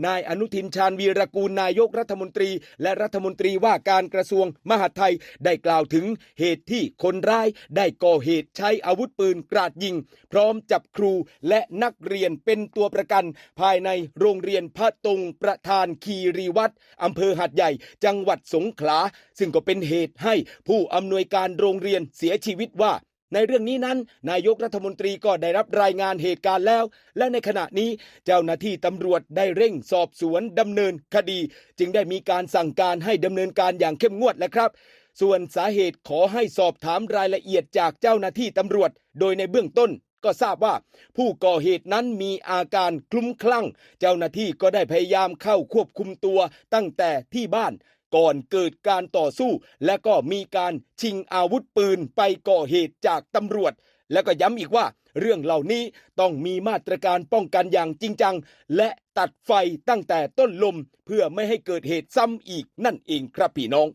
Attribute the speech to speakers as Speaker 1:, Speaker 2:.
Speaker 1: นายอนุทินชาญวีรกูลนายกรัฐมนตรีและรัฐมนตรีว่าการกระทรวงมหาดไทยได้กล่าวถึงเหตุที่คนร้ายได้ก่อเหตุใช้อาวุธปืนกราดยิงพร้อมจับครูและนักเรียนเป็นตัวประกันภายในโรงเรียนพระตงประธานคีรีวัดอำเภอหาดใหญ่จังหวัดสงขลาซึ่งก็เป็นเหตุให้ผู้อำนวยการโรงเรียนเสียชีวิตว่าในเรื่องนี้นั้นนายกรัฐมนตรีก็ได้รับรายงานเหตุการณ์แล้วและในขณะนี้เจ้าหน้าที่ตำรวจได้เร่งสอบสวนดำเนินคดีจึงได้มีการสั่งการให้ดำเนินการอย่างเข้มงวดแล้วครับส่วนสาเหตุขอให้สอบถามรายละเอียดจากเจ้าหน้าที่ตำรวจโดยในเบื้องต้นก็ทราบว่าผู้ก่อเหตุนั้นมีอาการคลุ้มคลั่งเจ้าหน้าที่ก็ได้พยายามเข้าควบคุมตัวตั้งแต่ที่บ้านก่อนเกิดการต่อสู้และก็มีการชิงอาวุธปืนไปก่อเหตุจากตำรวจและก็ย้ำอีกว่าเรื่องเหล่านี้ต้องมีมาตรการป้องกันอย่างจริงจังและตัดไฟตั้งแต่ต้นลมเพื่อไม่ให้เกิดเหตุซ้ำอีกนั่นเองครับพี่น้อง